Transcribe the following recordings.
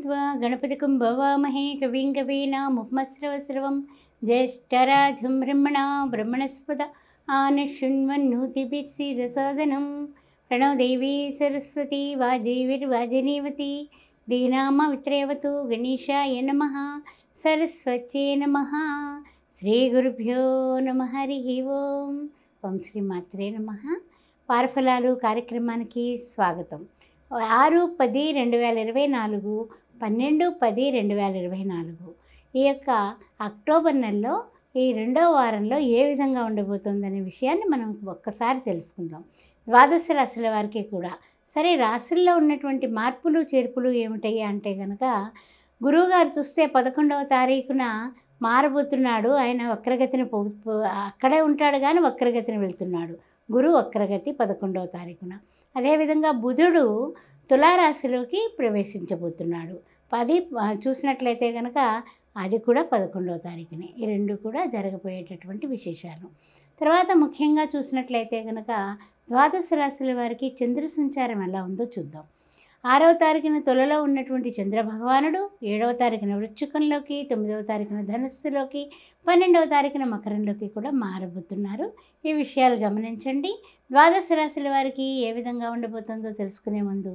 नत्वा गणपतिं भवामहे कविं कवीनामुपमश्रवस्रवं ज्येष्ठराजं ब्रह्मणस्पद आनशृण्वन्नोतिभिस्सीदसादनं प्रणो देवी सरस्वती वाजेर्वाजिनीवती दीनामवित्रेवतु गणेशाय नमः सरस्वत्यै नमः శ్రీగురుభ్యో నమ హరి ఓం. ఓం శ్రీ మాత్రే నమ. వారఫలాలు కార్యక్రమానికి స్వాగతం. 6-10-2024, 12-10-2024 ఈ యొక్క అక్టోబర్ నెలలో ఈ రెండవ వారంలో ఏ విధంగా ఉండబోతుందనే విషయాన్ని మనం ఒక్కసారి తెలుసుకుందాం. ద్వాదశ రాశుల వారికి కూడా సరే, రాశుల్లో ఉన్నటువంటి మార్పులు చేర్పులు ఏమిటయ్యా అంటే కనుక, గురువుగారు చూస్తే 11వ తారీఖున మారబోతున్నాడు. ఆయన వక్రగతిని అక్కడే ఉంటాడు కానీ వక్రగతిని వెళ్తున్నాడు. గురువు వక్రగతి 11వ తారీఖున. అదేవిధంగా బుధుడు తులారాశిలోకి ప్రవేశించబోతున్నాడు. 10 చూసినట్లయితే కనుక అది కూడా 11వ తారీఖునే. ఈ రెండు కూడా జరగబోయేటటువంటి విశేషాలు. తర్వాత ముఖ్యంగా చూసినట్లయితే కనుక ద్వాదశ రాశుల వారికి చంద్ర సంచారం ఎలా ఉందో చూద్దాం. 6వ తారీఖున తులలో ఉన్నటువంటి చంద్ర భగవానుడు 7వ తారీఖున వృశ్చికంలోకి, 9వ తారీఖున ధనుస్సులోకి, 12వ తారీఖున మకరంలోకి కూడా మారబోతున్నారు. ఈ విషయాలు గమనించండి. ద్వాదశ రాశుల వారికి ఏ విధంగా ఉండబోతుందో తెలుసుకునే ముందు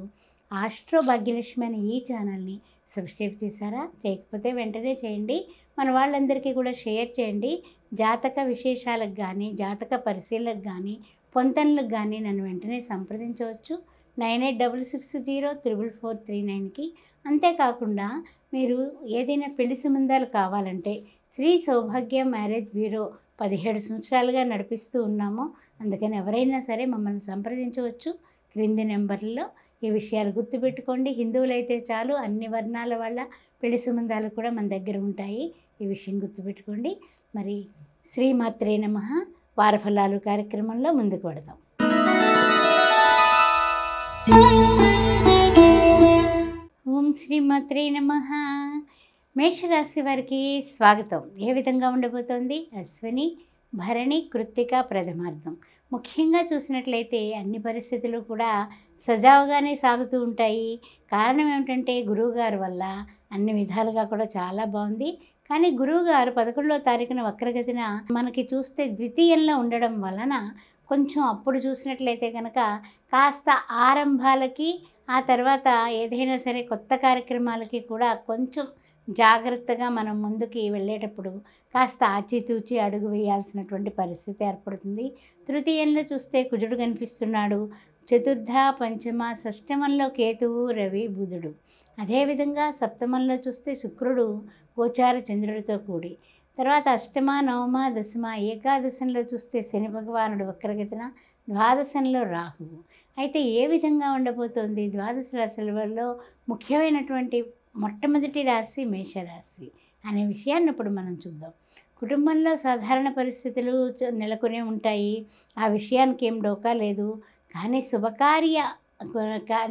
ఆస్ట్రో భాగ్యలక్ష్మి అనే ఈ ఛానల్ని సబ్స్క్రైబ్ చేశారా? చేయకపోతే వెంటనే చేయండి. మన వాళ్ళందరికీ కూడా షేర్ చేయండి. జాతక విశేషాలకు కానీ, జాతక పరిశీలనకు కానీ, పొంతనలకు కానీ నన్ను వెంటనే సంప్రదించవచ్చు 9866044439కి. అంతేకాకుండా మీరు ఏదైనా పెళ్లి సంబంధాలు కావాలంటే శ్రీ సౌభాగ్య మ్యారేజ్ బ్యూరో 17 సంవత్సరాలుగా నడిపిస్తూ ఉన్నాము. అందుకని ఎవరైనా సరే మమ్మల్ని సంప్రదించవచ్చు క్రింది నెంబర్లలో. ఈ విషయాలు గుర్తుపెట్టుకోండి. హిందువులైతే చాలు, అన్ని వర్ణాల వాళ్ళ పెళ్లి సంబంధాలు కూడా మన దగ్గర ఉంటాయి. ఈ విషయం గుర్తుపెట్టుకోండి. మరి శ్రీమాత్రే నమః. వారఫలాలు కార్యక్రమంలో ముందుకు పడదాం. ఓం శ్రీమాత్రే నమః. మేషరాశి వారికి స్వాగతం. ఏ విధంగా ఉండబోతోంది? అశ్విని, భరణి, కృత్తిక ప్రథమార్థం. ముఖ్యంగా చూసినట్లయితే అన్ని పరిస్థితులు కూడా సజావుగానే సాగుతూ ఉంటాయి. కారణం ఏమిటంటే గురువుగారి వల్ల అన్ని విధాలుగా కూడా చాలా బాగుంది. కానీ గురువుగారు 11వ తారీఖున వక్రగతిన మనకి చూస్తే ద్వితీయంలో ఉండడం వలన కొంచెం అప్పుడు చూసినట్లయితే కనుక కాస్త ఆరంభాలకి, ఆ తర్వాత ఏదైనా సరే కొత్త కార్యక్రమాలకి కూడా కొంచెం జాగ్రత్తగా మనం ముందుకి వెళ్ళేటప్పుడు కాస్త ఆచితూచి అడుగు వేయాల్సినటువంటి పరిస్థితి ఏర్పడుతుంది. తృతీయంలో చూస్తే కుజుడు కనిపిస్తున్నాడు. చతుర్థ, పంచమ, షష్టమంలో కేతువు, రవి, బుధుడు. అదేవిధంగా సప్తమంలో చూస్తే శుక్రుడు గోచార చంద్రుడితో కూడి, తర్వాత అష్టమ, నవమ, దశమ, ఏకాదశంలో చూస్తే శని భగవానుడు వక్రగతిన, ద్వాదశంలో రాహువు. అయితే ఏ విధంగా ఉండబోతోంది? ద్వాదశ రాశులలో ముఖ్యమైనటువంటి మొట్టమొదటి రాశి మేషరాశి అనే విషయాన్ని ఇప్పుడు మనం చూద్దాం. కుటుంబంలో సాధారణ పరిస్థితులు నెలకొనే ఉంటాయి. ఆ విషయానికి ఏం డోకా లేదు. కానీ శుభకార్య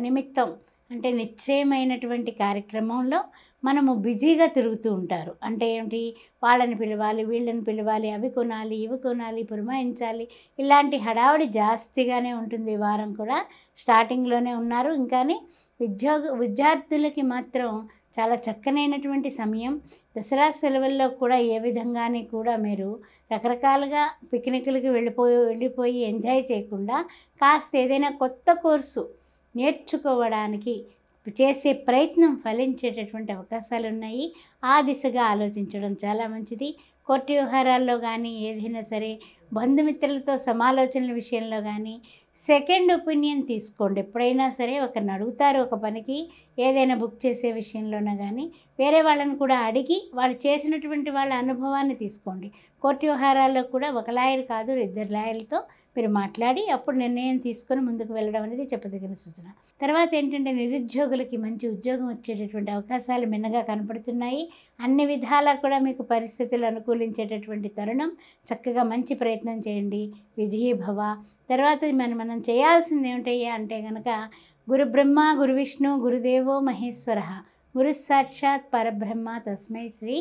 నిమిత్తం అంటే నిశ్చయమైనటువంటి కార్యక్రమంలో మనము బిజీగా తిరుగుతూ ఉంటారు. అంటే ఏమిటి? వాళ్ళని పిలవాలి, వీళ్ళని పిలవాలి, అవి కొనాలి, ఇవి కొనాలి, పురమాయించాలి, ఇలాంటి హడావుడి జాస్తిగానే ఉంటుంది. ఈ వారం కూడా స్టార్టింగ్లోనే ఉన్నారు. ఇంకాని విద్యార్థులకి మాత్రం చాలా చక్కనైనటువంటి సమయం. దసరా సెలవుల్లో కూడా ఏ విధంగానే కూడా మీరు రకరకాలుగా పిక్నిక్లకి వెళ్ళిపోయి ఎంజాయ్ చేయకుండా కాస్త ఏదైనా కొత్త కోర్సు నేర్చుకోవడానికి చేసే ప్రయత్నం ఫలించేటటువంటి అవకాశాలు ఉన్నాయి. ఆ దిశగా ఆలోచించడం చాలా మంచిది. కోర్టు వ్యవహారాల్లో కానీ, ఏదైనా సరే బంధుమిత్రులతో సమాలోచనల విషయంలో కానీ సెకండ్ ఒపీనియన్ తీసుకోండి. ఎప్పుడైనా సరే ఒకరిని అడుగుతారు ఒక పనికి, ఏదైనా బుక్ చేసే విషయంలోనే కానీ వేరే వాళ్ళని కూడా అడిగి వాళ్ళు చేసినటువంటి వాళ్ళ అనుభవాన్ని తీసుకోండి. కోర్టు వ్యవహారాల్లో కూడా ఒక లాయర్ కాదు, 2 లాయర్లతో మీరు మాట్లాడి అప్పుడు నిర్ణయం తీసుకొని ముందుకు వెళ్ళడం అనేది చెప్పదగిన సూచన. తర్వాత ఏంటంటే నిరుద్యోగులకి మంచి ఉద్యోగం వచ్చేటటువంటి అవకాశాలు మిన్నగా కనపడుతున్నాయి. అన్ని విధాలా కూడా మీకు పరిస్థితులు అనుకూలించేటటువంటి తరుణం. చక్కగా మంచి ప్రయత్నం చేయండి. విజయీభవ. తర్వాత మనం చేయాల్సింది ఏమిటయ్యా అంటే కనుక గురు బ్రహ్మ, గురు విష్ణు, గురుదేవో మహేశ్వర, గురు సాక్షాత్ పరబ్రహ్మ తస్మై శ్రీ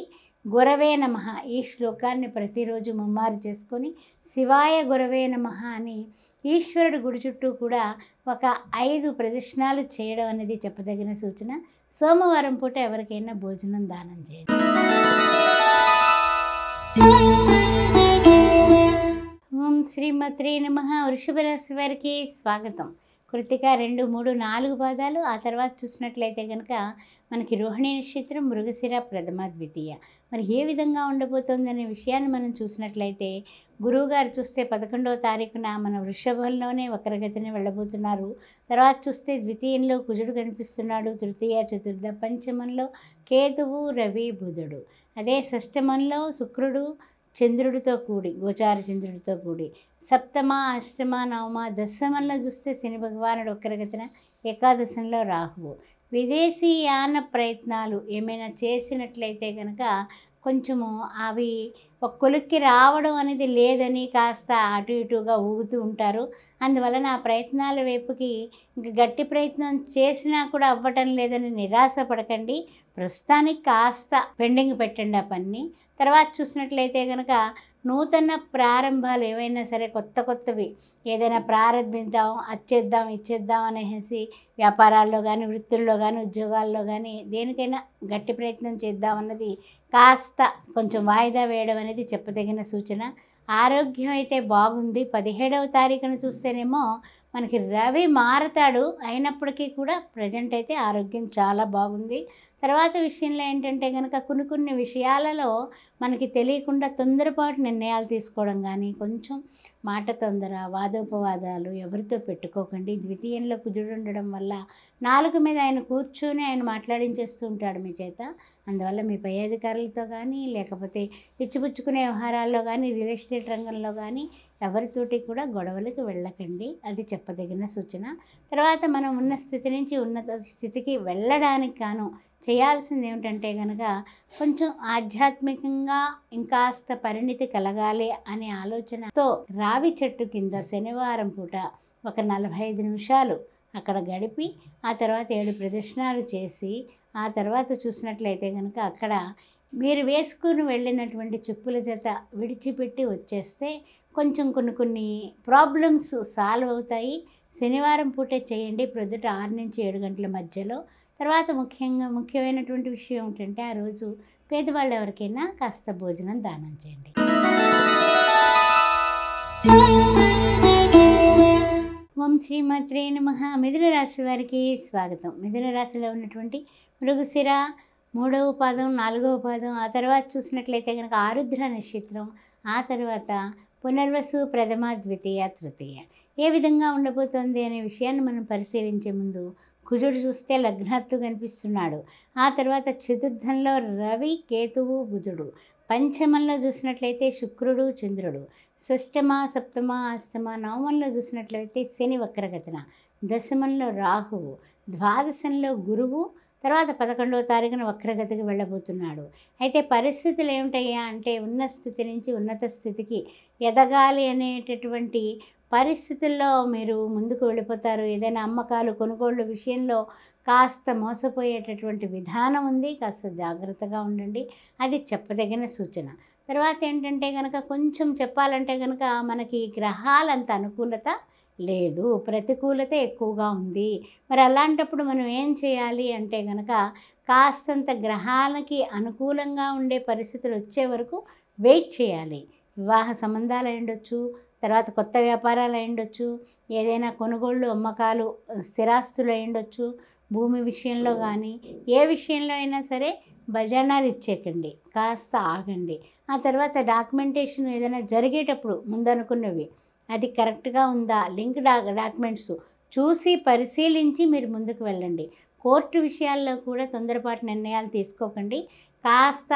గురవే నమః. ఈ శ్లోకాన్ని ప్రతిరోజు ముమ్మారు చేసుకొని శివాయ గురవే నమః అని ఈశ్వరుడు గుడి చుట్టూ కూడా ఒక 5 ప్రదక్షిణాలు చేయడం అనేది చెప్పదగిన సూచన. సోమవారం పూట ఎవరికైనా భోజనం దానం చేయండి. ఓం శ్రీమాత్రే నమః. వృషభ రాశి వారికి స్వాగతం. కృత్తిక 2, 3, 4 పాదాలు. ఆ తర్వాత చూసినట్లయితే కనుక మనకి రోహిణి నక్షత్రం, మృగశిర, ప్రథమ, ద్వితీయ. మరి ఏ విధంగా ఉండబోతోందనే విషయాన్ని మనం చూసినట్లయితే గురువుగారు చూస్తే 11వ తారీఖున మన వృషభంలోనే వక్రగతిని వెళ్ళబోతున్నారు. తర్వాత చూస్తే ద్వితీయంలో కుజుడు కనిపిస్తున్నాడు. తృతీయ, చతుర్థ, పంచమంలో కేతువు, రవి, బుధుడు. అదే షష్టమంలో శుక్రుడు చంద్రుడితో కూడి, గోచార చంద్రుడితో కూడి, సప్తమ, అష్టమ, నవమ, దశమంలో చూస్తే శని భగవానుడు వక్రగతిన, ఏకాదశంలో రాహువు. విదేశీయాన ప్రయత్నాలు ఏమైనా చేసినట్లయితే కనుక కొంచెము అవి ఒక కొలిక్కి రావడం అనేది లేదని కాస్త అటు ఇటుగా ఊగుతూ ఉంటారు. అందువలన ఆ ప్రయత్నాల వైపుకి ఇంక గట్టి ప్రయత్నం చేసినా కూడా అవ్వటం లేదని నిరాశ పడకండి. ప్రస్తుతానికి కాస్త పెండింగ్ పెట్టండి ఆ పని. తర్వాత చూసినట్లయితే కనుక నూతన ప్రారంభాలు ఏవైనా సరే కొత్తవి ఏదైనా ప్రారంభిద్దాం, అచ్చేద్దాం, ఇచ్చేద్దాం అనేసి వ్యాపారాల్లో కానీ, వృత్తుల్లో కానీ, ఉద్యోగాల్లో కానీ దేనికైనా గట్టి ప్రయత్నం చేద్దామన్నది కాస్త కొంచెం వాయిదా వేయడం అనేది చెప్పదగిన సూచన. ఆరోగ్యం అయితే బాగుంది. 17వ తారీఖున చూస్తేనేమో మనకి రవి మారతాడు. అయినప్పటికీ కూడా ప్రజెంట్ అయితే ఆరోగ్యం చాలా బాగుంది. తర్వాత విషయంలో ఏంటంటే కనుక కొన్ని విషయాలలో మనకి తెలియకుండా తొందరపాటు నిర్ణయాలు తీసుకోవడం కానీ, కొంచెం మాట తొందర, వాదోపవాదాలు ఎవరితో పెట్టుకోకండి. ద్వితీయంలో కుజుడు ఉండడం వల్ల నాలుగు మీద ఆయన కూర్చొని ఆయన మాట్లాడించేస్తూ ఉంటాడు మీ చేత. అందువల్ల మీ పై అధికారులతో కానీ, లేకపోతే ఇచ్చిపుచ్చుకునే వ్యవహారాల్లో కానీ, రియల్ ఎస్టేట్ రంగంలో కానీ ఎవరితోటి కూడా గొడవలకు వెళ్ళకండి. అది చెప్పదగిన సూచన. తర్వాత మనం ఉన్న స్థితి నుంచి ఉన్నత స్థితికి వెళ్ళడానికి గాను చేయాల్సింది ఏమిటంటే కనుక కొంచెం ఆధ్యాత్మికంగా ఇంకాస్త పరిణితి కలగాలి అనే ఆలోచనతో రావి చెట్టు కింద శనివారం పూట ఒక 45 నిమిషాలు అక్కడ గడిపి ఆ తర్వాత 7 ప్రదక్షిణాలు చేసి ఆ తర్వాత చూసినట్లయితే కనుక అక్కడ మీరు వేసుకుని వెళ్ళినటువంటి చెప్పుల జత విడిచిపెట్టి వచ్చేస్తే కొంచెం కొన్ని ప్రాబ్లమ్స్ సాల్వ్ అవుతాయి. శనివారం పూటే చేయండి, ప్రొద్దుట 6 నుంచి 7 గంటల మధ్యలో. తర్వాత ముఖ్యమైనటువంటి విషయం ఏంటంటే ఆ రోజు పేదవాళ్ళు ఎవరికైనా కాస్త భోజనం దానం చేయండి. ఓం శ్రీమాత్రే నమః. మిథున రాశి వారికి స్వాగతం. మిథున రాశిలో ఉన్నటువంటి మృగశిర 3వ పాదం, 4వ పాదం, ఆ తర్వాత చూసినట్లయితే కనుక ఆరుద్ర నక్షత్రం, ఆ తర్వాత పునర్వసు, ప్రథమ, ద్వితీయ, తృతీయ. ఏ విధంగా ఉండబోతోంది అనే విషయాన్ని మనం పరిశీలించే ముందు కుజుడు చూస్తే లగ్నాత్తు కనిపిస్తున్నాడు. ఆ తర్వాత చతుర్థంలో రవి, కేతువు, బుధుడు. పంచమంలో చూసినట్లయితే శుక్రుడు, చంద్రుడు. షష్టమ, సప్తమ, అష్టమ, నవమంలో చూసినట్లయితే శని వక్రగతిన. దశమంలో రాహువు. ద్వాదశంలో గురువు. తర్వాత 11వ తారీఖున వక్రగతికి వెళ్ళబోతున్నాడు. అయితే పరిస్థితులు ఏమిటయ్యా అంటే ఉన్న స్థితి నుంచి ఉన్నత స్థితికి ఎదగాలి అనేటటువంటి పరిస్థితుల్లో మీరు ముందుకు వెళ్ళిపోతారు. ఏదైనా అమ్మకాలు, కొనుగోళ్ళ విషయంలో కాస్త మోసపోయేటటువంటి విధానం ఉంది. కాస్త జాగ్రత్తగా ఉండండి. అది చెప్పదగిన సూచన. తర్వాత ఏంటంటే కనుక కొంచెం చెప్పాలంటే కనుక మనకి గ్రహాలంత అనుకూలత లేదు, ప్రతికూలత ఎక్కువగా ఉంది. మరి అలాంటప్పుడు మనం ఏం చేయాలి అంటే కనుక కాస్తంత గ్రహాలకి అనుకూలంగా ఉండే పరిస్థితులు వచ్చే వరకు వెయిట్ చేయాలి. వివాహ సంబంధాలు అయ్యుండొచ్చు, తర్వాత కొత్త వ్యాపారాలు అయ్యుండొచ్చు, ఏదైనా కొనుగోళ్ళు, అమ్మకాలు, స్థిరాస్తులు అయ్యుండొచ్చు, భూమి విషయంలో కానీ ఏ విషయంలో అయినా సరే భజనాలు ఇచ్చేకండి, కాస్త ఆగండి. ఆ తర్వాత డాక్యుమెంటేషన్ ఏదైనా జరిగేటప్పుడు ముందనుకున్నవి అది కరెక్ట్గా ఉందా, లింక్ డాక్యుమెంట్స్ చూసి పరిశీలించి మీరు ముందుకు వెళ్ళండి. కోర్టు విషయాల్లో కూడా తొందరపాటు నిర్ణయాలు తీసుకోకండి. కాస్త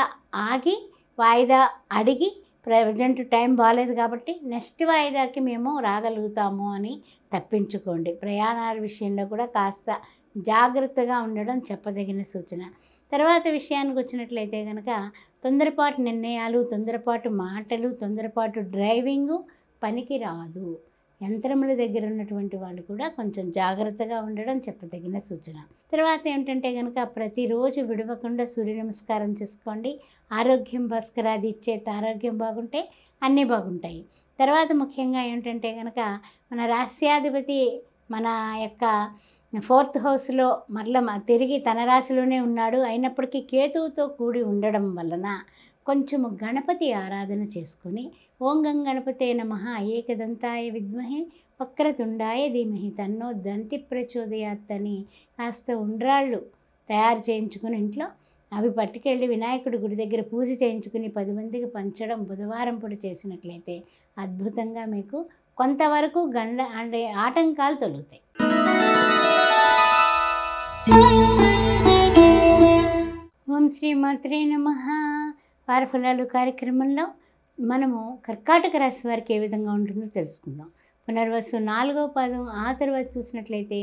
ఆగి వాయిదా అడిగి ప్రజెంట్ టైం బాగాలేదు కాబట్టి నెక్స్ట్ వాయిదాకి మేము రాగలుగుతాము అని తప్పించుకోండి. ప్రయాణాల విషయంలో కూడా కాస్త జాగ్రత్తగా ఉండడం చెప్పదగిన సూచన. తర్వాత విషయానికి వచ్చినట్లయితే కనుక తొందరపాటు నిర్ణయాలు, తొందరపాటు మాటలు, తొందరపాటు డ్రైవింగు పనికి రాదు. యంత్రముల దగ్గర ఉన్నటువంటి వాళ్ళు కూడా కొంచెం జాగ్రత్తగా ఉండడం చెప్పదగిన సూచన. తర్వాత ఏంటంటే కనుక ప్రతిరోజు విడవకుండా సూర్య నమస్కారం చేసుకోండి. ఆరోగ్యం భాస్కరాది ఇచ్చేత ఆరోగ్యం బాగుంటే అన్నీ బాగుంటాయి. తర్వాత ముఖ్యంగా ఏంటంటే కనుక మన రాస్యాధిపతి మన యొక్క ఫోర్త్ హౌస్లో మరల తిరిగి తన రాశిలోనే ఉన్నాడు. అయినప్పటికీ కేతువుతో కూడి ఉండడం వలన కొంచెము గణపతి ఆరాధన చేసుకొని ఓం గం గణపతే నమః ఏకదంతాయ విద్మహే వక్రతుండాయ ధీమహి తన్నో దంతి ప్రచోదయాత్ అని కాస్త ఉండ్రాళ్ళు తయారు చేయించుకుని ఇంట్లో అవి పట్టుకెళ్ళి వినాయకుడి గుడి దగ్గర పూజ చేయించుకుని 10 మందికి పంచడం బుధవారం పూట చేసినట్లయితే అద్భుతంగా మీకు కొంతవరకు అంటే ఆటంకాలు తొలుగుతాయి. ఓం శ్రీ మాత్రే నమః. వారఫలాలు కార్యక్రమంలో మనము కర్కాటక రాశి వారికి ఏ విధంగా ఉంటుందో తెలుసుకుందాం. పునర్వసు 4వ పాదం, ఆ తర్వాత చూసినట్లయితే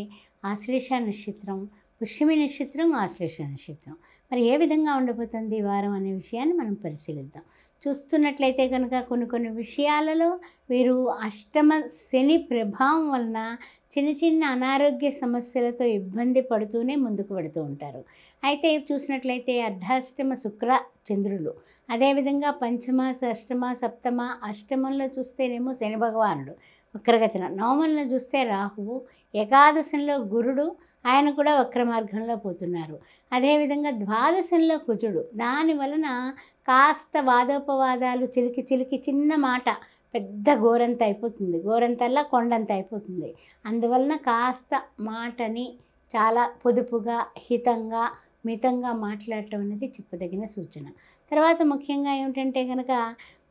ఆశ్లేష నక్షత్రం, పుష్యమి నక్షత్రం, ఆశ్లేష నక్షత్రం. మరి ఏ విధంగా ఉండబోతుంది ఈ వారం అనే విషయాన్ని మనం పరిశీలిద్దాం. చూస్తున్నట్లయితే కనుక కొన్ని విషయాలలో వీరు అష్టమ శని ప్రభావం వలన చిన్న చిన్న అనారోగ్య సమస్యలతో ఇబ్బంది పడుతూనే ముందుకు పెడుతూ ఉంటారు. అయితే చూసినట్లయితే అర్ధాష్టమ శుక్ర చంద్రులు, అదేవిధంగా పంచమ, షష్టమ, సప్తమ, అష్టమంలో చూస్తేనేమో శని భగవానుడు వక్రగతిన, నవమంలో చూస్తే రాహువు, ఏకాదశంలో గురుడు, ఆయన కూడా వక్ర మార్గంలో పోతున్నారు. అదేవిధంగా ద్వాదశంలో కుజుడు, దాని వలన కాస్త వాదోపవాదాలు, చిలికి చిన్న మాట పెద్ద గోరంత అయిపోతుంది, గోరంతల్లా కొండంత అయిపోతుంది. అందువలన కాస్త మాటని చాలా పొదుపుగా, హితంగా, మితంగా మాట్లాడటం అనేది చెప్పదగిన సూచన. తర్వాత ముఖ్యంగా ఏమిటంటే కనుక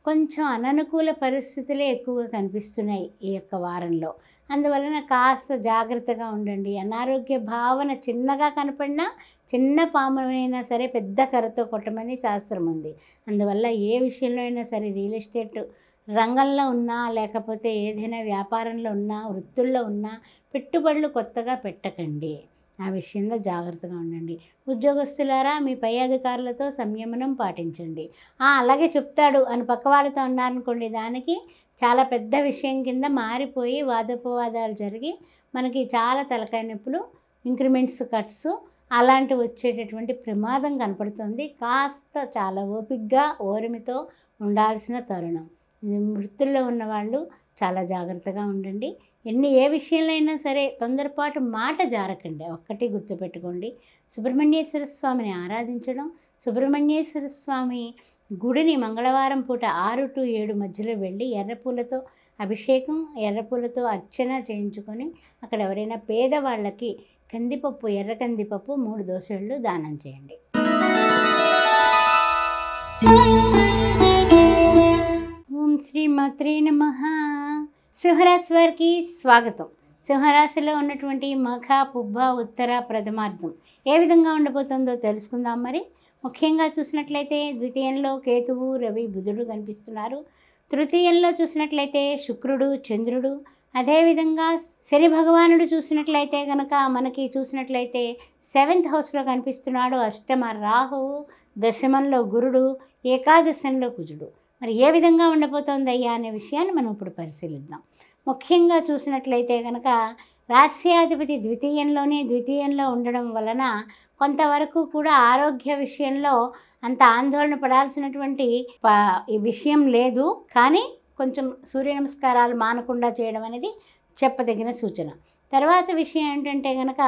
కొంచెం అననుకూల పరిస్థితులే ఎక్కువగా కనిపిస్తున్నాయి ఈ యొక్క వారంలో. అందువలన కాస్త జాగ్రత్తగా ఉండండి. అనారోగ్య భావన చిన్నగా కనపడినా చిన్న పామునైనా సరే పెద్ద కర్రతో కొట్టమని శాస్త్రం ఉంది. అందువల్ల ఏ విషయంలో అయినా సరే రియల్ ఎస్టేట్ రంగంలో ఉన్నా, లేకపోతే ఏదైనా వ్యాపారంలో ఉన్నా, వృత్తుల్లో ఉన్నా పెట్టుబడులు కొత్తగా పెట్టకండి. ఆ విషయంలో జాగ్రత్తగా ఉండండి. ఉద్యోగస్తులారా, మీ పై అధికారులతో సంయమనం పాటించండి. అలాగే చెప్తాడు అని పక్క వాళ్ళతో అన్నారనుకోండి, దానికి చాలా పెద్ద విషయం కింద మారిపోయి వాదోపవాదాలు జరిగి మనకి చాలా తలకాయ నొప్పులు, ఇంక్రిమెంట్స్, కట్స్ అలాంటివి వచ్చేటటువంటి ప్రమాదం కనపడుతుంది. కాస్త చాలా ఓపికగా, ఓర్మితో ఉండాల్సిన తరుణం. వృత్తుల్లో ఉన్నవాళ్ళు చాలా జాగ్రత్తగా ఉండండి. ఏ విషయంలో అయినా సరే తొందరపాటు మాట జారకండి. ఒక్కటి గుర్తుపెట్టుకోండి, సుబ్రహ్మణ్యేశ్వర స్వామిని ఆరాధించడం, సుబ్రహ్మణ్యేశ్వర స్వామి గుడిని మంగళవారం పూట 6 to 7 మధ్యలో వెళ్ళి ఎర్రపూలతో అభిషేకం, ఎర్రపూలతో అర్చన చేయించుకొని అక్కడ ఎవరైనా పేదవాళ్ళకి కందిపప్పు, ఎర్ర కందిపప్పు 3 దోసెళ్ళు దానం చేయండి. ఓం శ్రీ మాత్రే నమః. సింహరాశి వారికి స్వాగతం. సింహరాశిలో ఉన్నటువంటి మఖ, పుబ్బ, ఉత్తర, ప్రథమార్థం ఏ విధంగా ఉండబోతుందో తెలుసుకుందాం. మరి ముఖ్యంగా చూసినట్లయితే ద్వితీయంలో కేతువు, రవి, బుధుడు కనిపిస్తున్నారు. తృతీయంలో చూసినట్లయితే శుక్రుడు, చంద్రుడు, అదేవిధంగా శని భగవానుడు చూసినట్లయితే కనుక మనకి చూసినట్లయితే 7th హౌస్లో కనిపిస్తున్నాడు. అష్టమ రాహువు, దశమంలో గురుడు, ఏకాదశంలో కుజుడు. మరి ఏ విధంగా ఉండబోతోంది అయ్యా అనే విషయాన్ని మనం ఇప్పుడు పరిశీలిద్దాం. ముఖ్యంగా చూసినట్లయితే కనుక రాశ్యాధిపతి ద్వితీయంలో ఉండడం వలన కొంతవరకు కూడా ఆరోగ్య విషయంలో అంత ఆందోళన పడాల్సినటువంటి విషయం లేదు. కానీ కొంచెం సూర్య నమస్కారాలు మానకుండా చేయడం అనేది చెప్పదగిన సూచన. తర్వాత విషయం ఏంటంటే కనుక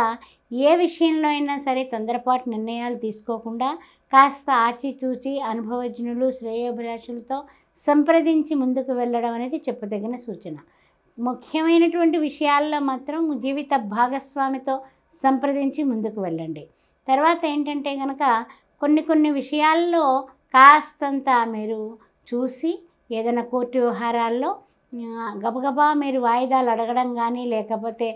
ఏ విషయంలో అయినా సరే తొందరపాటు నిర్ణయాలు తీసుకోకుండా కాస్త ఆచితూచి అనుభవజ్ఞులు, శ్రేయోభిలాషులతో సంప్రదించి ముందుకు వెళ్ళడం అనేది చెప్పదగిన సూచన. ముఖ్యమైనటువంటి విషయాల్లో మాత్రం జీవిత భాగస్వామితో సంప్రదించి ముందుకు వెళ్ళండి. తర్వాత ఏంటంటే కనుక కొన్ని విషయాల్లో కాస్తంత మీరు చూసి ఏదైనా కోర్టు వ్యవహారాల్లో గబగబా మీరు వాయిదాలు అడగడం కానీ, లేకపోతే